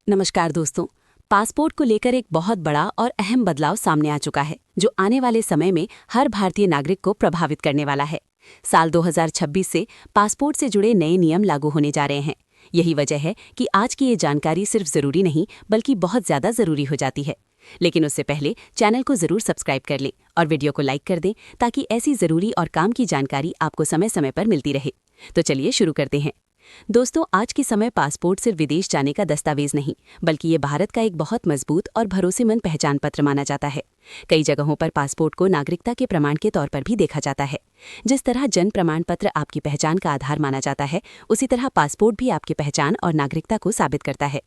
नमस्कार दोस्तों। पासपोर्ट को लेकर एक बहुत बड़ा और अहम बदलाव सामने आ चुका है जो आने वाले समय में हर भारतीय नागरिक को प्रभावित करने वाला है। साल 2026 से पासपोर्ट से जुड़े नए नियम लागू होने जा रहे हैं। यही वजह है कि आज की ये जानकारी सिर्फ जरूरी नहीं बल्कि बहुत ज्यादा जरूरी हो जाती है। लेकिन उससे पहले चैनल को जरूर सब्सक्राइब कर लें और वीडियो को लाइक कर दें ताकि ऐसी जरूरी और काम की जानकारी आपको समय समय पर मिलती रहे। तो चलिए शुरू करते हैं। दोस्तों, आज के समय पासपोर्ट सिर्फ विदेश जाने का दस्तावेज नहीं बल्कि ये भारत का एक बहुत मजबूत और भरोसेमंद पहचान पत्र माना जाता है। कई जगहों पर पासपोर्ट को नागरिकता के प्रमाण के तौर पर भी देखा जाता है। जिस तरह जन्म प्रमाण पत्र आपकी पहचान का आधार माना जाता है, उसी तरह पासपोर्ट भी आपकी पहचान और नागरिकता को साबित करता है।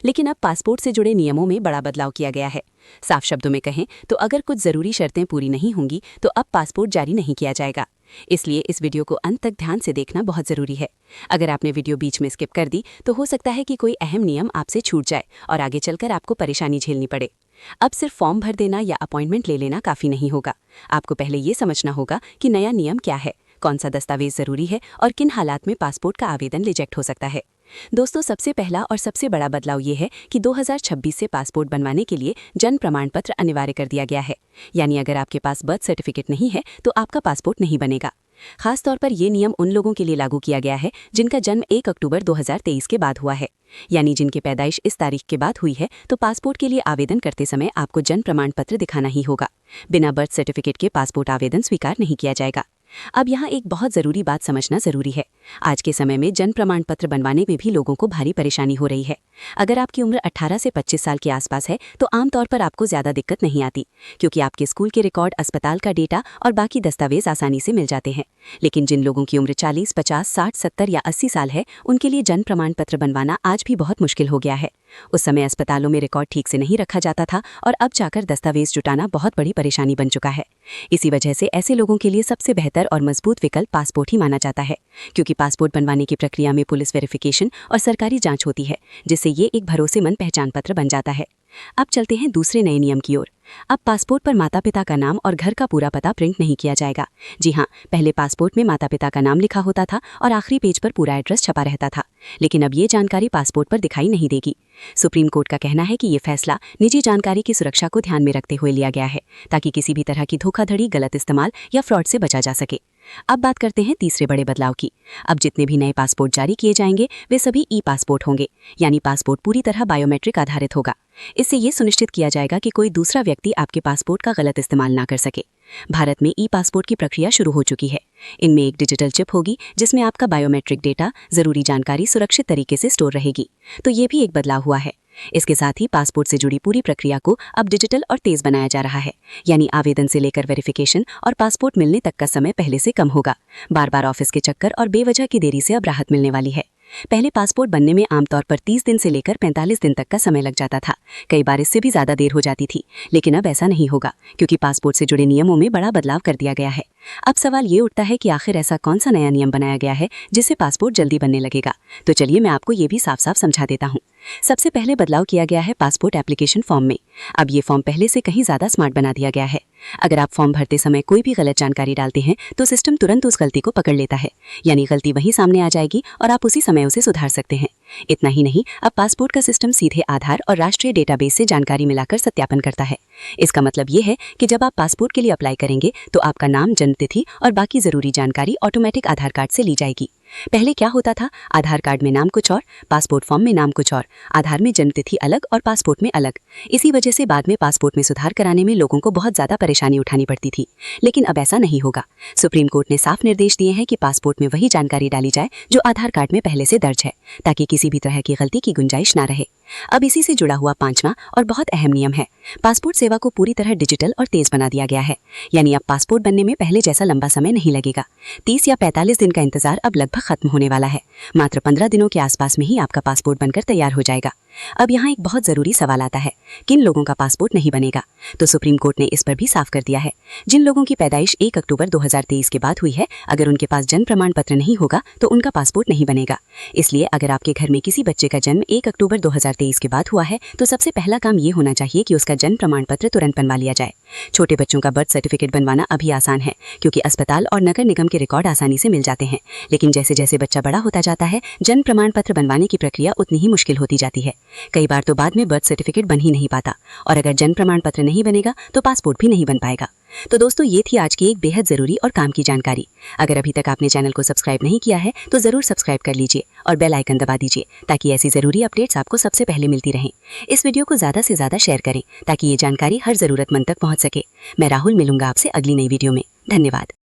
लेकिन अब पासपोर्ट से जुड़े नियमों में बड़ा बदलाव किया गया है। साफ शब्दों में कहें तो अगर कुछ जरूरी शर्तें पूरी नहीं होंगी तो अब पासपोर्ट जारी नहीं किया जाएगा। इसलिए इस वीडियो को अंत तक ध्यान से देखना बहुत जरूरी है। अगर आपने वीडियो बीच में स्किप कर दी तो हो सकता है कि कोई अहम नियम आपसे छूट जाए और आगे चलकर आपको परेशानी झेलनी पड़े। अब सिर्फ फॉर्म भर देना या अपॉइंटमेंट ले लेना काफी नहीं होगा। आपको पहले ये समझना होगा कि नया नियम क्या है, कौन सा दस्तावेज जरूरी है और किन हालात में पासपोर्ट का आवेदन रिजेक्ट हो सकता है। दोस्तों, सबसे पहला और सबसे बड़ा बदलाव ये है कि 2026 से पासपोर्ट बनवाने के लिए जन्म प्रमाण पत्र अनिवार्य कर दिया गया है। यानी अगर आपके पास बर्थ सर्टिफिकेट नहीं है तो आपका पासपोर्ट नहीं बनेगा। खास तौर पर यह नियम उन लोगों के लिए लागू किया गया है जिनका जन्म 1 अक्टूबर 2023 के बाद हुआ है। यानी जिनकी पैदाइश इस तारीख के बाद हुई है तो पासपोर्ट के लिए आवेदन करते समय आपको जन्म प्रमाण पत्र दिखाना ही होगा। बिना बर्थ सर्टिफिकेट के पासपोर्ट आवेदन स्वीकार नहीं किया जाएगा। अब यहाँ एक बहुत जरूरी बात समझना जरूरी है। आज के समय में जन्म प्रमाण पत्र बनवाने में भी लोगों को भारी परेशानी हो रही है। अगर आपकी उम्र 18 से 25 साल के आसपास है तो आमतौर पर आपको ज्यादा दिक्कत नहीं आती, क्योंकि आपके स्कूल के रिकॉर्ड, अस्पताल का डेटा और बाकी दस्तावेज आसानी से मिल जाते हैं। लेकिन जिन लोगों की उम्र 40, 50, 60, 70 या 80 साल है, उनके लिए जन्म प्रमाण पत्र बनवाना आज भी बहुत मुश्किल हो गया है। उस समय अस्पतालों में रिकॉर्ड ठीक से नहीं रखा जाता था और अब जाकर दस्तावेज जुटाना बहुत बड़ी परेशानी बन चुका है। इसी वजह से ऐसे लोगों के लिए सबसे बेहतर और मजबूत विकल्प पासपोर्ट ही माना जाता है, क्योंकि पासपोर्ट बनवाने की प्रक्रिया में पुलिस वेरिफिकेशन और सरकारी जांच होती है, जिससे ये एक भरोसेमंद पहचान पत्र बन जाता है। अब चलते हैं दूसरे नए नियम की ओर। अब पासपोर्ट पर माता पिता का नाम और घर का पूरा पता प्रिंट नहीं किया जाएगा। जी हाँ, पहले पासपोर्ट में माता पिता का नाम लिखा होता था और आखिरी पेज पर पूरा एड्रेस छपा रहता था, लेकिन अब ये जानकारी पासपोर्ट पर दिखाई नहीं देगी। सुप्रीम कोर्ट का कहना है कि ये फैसला निजी जानकारी की सुरक्षा को ध्यान में रखते हुए लिया गया है, ताकि किसी भी तरह की धोखाधड़ी, गलत इस्तेमाल या फ्रॉड से बचा जा सके। अब बात करते हैं तीसरे बड़े बदलाव की। अब जितने भी नए पासपोर्ट जारी किए जाएंगे वे सभी ई पासपोर्ट होंगे, यानी पासपोर्ट पूरी तरह बायोमेट्रिक आधारित होगा। इससे ये सुनिश्चित किया जाएगा कि कोई दूसरा व्यक्ति आपके पासपोर्ट का गलत इस्तेमाल ना कर सके। भारत में ई पासपोर्ट की प्रक्रिया शुरू हो चुकी है। इनमें एक डिजिटल चिप होगी जिसमें आपका बायोमेट्रिक डेटा, जरूरी जानकारी सुरक्षित तरीके से स्टोर रहेगी। तो ये भी एक बदलाव हुआ है। इसके साथ ही पासपोर्ट से जुड़ी पूरी प्रक्रिया को अब डिजिटल और तेज बनाया जा रहा है। यानी आवेदन से लेकर वेरिफिकेशन और पासपोर्ट मिलने तक का समय पहले से कम होगा। बार बार ऑफिस के चक्कर और बेवजह की देरी से अब राहत मिलने वाली है। पहले पासपोर्ट बनने में आमतौर पर 30 दिन से लेकर 45 दिन तक का समय लग जाता था। कई बार इससे भी ज्यादा देर हो जाती थी, लेकिन अब ऐसा नहीं होगा, क्योंकि पासपोर्ट से जुड़े नियमों में बड़ा बदलाव कर दिया गया है। अब सवाल ये उठता है कि आखिर ऐसा कौन सा नया नियम बनाया गया है जिससे पासपोर्ट जल्दी बनने लगेगा। तो चलिए मैं आपको ये भी साफ साफ समझा देता हूँ। सबसे पहले बदलाव किया गया है पासपोर्ट एप्लीकेशन फॉर्म में। अब ये फॉर्म पहले से कहीं ज्यादा स्मार्ट बना दिया गया है। अगर आप फॉर्म भरते समय कोई भी गलत जानकारी डालते हैं तो सिस्टम तुरंत उस गलती को पकड़ लेता है, यानी गलती वहीं सामने आ जाएगी और आप उसी समय उसे सुधार सकते हैं। इतना ही नहीं, अब पासपोर्ट का सिस्टम सीधे आधार और राष्ट्रीय डेटाबेस से जानकारी मिलाकर सत्यापन करता है। इसका मतलब ये है कि जब आप पासपोर्ट के लिए अप्लाई करेंगे तो आपका नाम, जन्मतिथि और बाकी जरूरी जानकारी ऑटोमेटिक आधार कार्ड से ली जाएगी। पहले क्या होता था, आधार कार्ड में नाम कुछ और, पासपोर्ट फॉर्म में नाम कुछ और, आधार में जन्मतिथि अलग और पासपोर्ट में अलग। इसी वजह से बाद में पासपोर्ट में सुधार कराने में लोगों को बहुत ज्यादा परेशानी उठानी पड़ती थी। लेकिन अब ऐसा नहीं होगा। सुप्रीम कोर्ट ने साफ निर्देश दिए हैं कि पासपोर्ट में वही जानकारी डाली जाए जो आधार कार्ड में पहले से दर्ज है, ताकि किसी भी तरह की गलती की गुंजाइश ना रहे। अब इसी से जुड़ा हुआ पांचवा और बहुत अहम नियम है, पासपोर्ट सेवा को पूरी तरह डिजिटल और तेज बना दिया गया है। यानी अब पासपोर्ट बनने में पहले जैसा लंबा समय नहीं लगेगा। 30 या 45 दिन का इंतजार अब लगभग खत्म होने वाला है। मात्र 15 दिनों के आसपास में ही आपका पासपोर्ट बनकर तैयार हो जाएगा। अब यहाँ एक बहुत जरूरी सवाल आता है, किन लोगों का पासपोर्ट नहीं बनेगा? तो सुप्रीम कोर्ट ने इस पर भी साफ कर दिया है। जिन लोगों की पैदाइश 1 अक्टूबर 2023 के बाद हुई है, अगर उनके पास जन्म प्रमाण पत्र नहीं होगा तो उनका पासपोर्ट नहीं बनेगा। इसलिए अगर आपके घर में किसी बच्चे का जन्म 1 अक्टूबर 2023 के बाद हुआ है तो सबसे पहला काम ये होना चाहिए कि उसका जन्म प्रमाण पत्र तुरंत बनवा लिया जाए। छोटे बच्चों का बर्थ सर्टिफिकेट बनवाना अभी आसान है, क्योंकि अस्पताल और नगर निगम के रिकॉर्ड आसानी से मिल जाते हैं। लेकिन जैसे जैसे बच्चा बड़ा होता जाता है, जन्म प्रमाण पत्र बनवाने की प्रक्रिया उतनी ही मुश्किल होती जाती है। कई बार तो बाद में बर्थ सर्टिफिकेट बन ही नहीं पाता, और अगर जन्म प्रमाण पत्र नहीं बनेगा तो पासपोर्ट भी नहीं बन पाएगा। तो दोस्तों, ये थी आज की एक बेहद ज़रूरी और काम की जानकारी। अगर अभी तक आपने चैनल को सब्सक्राइब नहीं किया है तो ज़रूर सब्सक्राइब कर लीजिए और बेल आइकन दबा दीजिए, ताकि ऐसी ज़रूरी अपडेट्स आपको सबसे पहले मिलती रहें। इस वीडियो को ज़्यादा से ज़्यादा शेयर करें ताकि ये जानकारी हर ज़रूरतमंद तक पहुँच सके। मैं राहुल मिलूंगा आपसे अगली नई वीडियो में। धन्यवाद।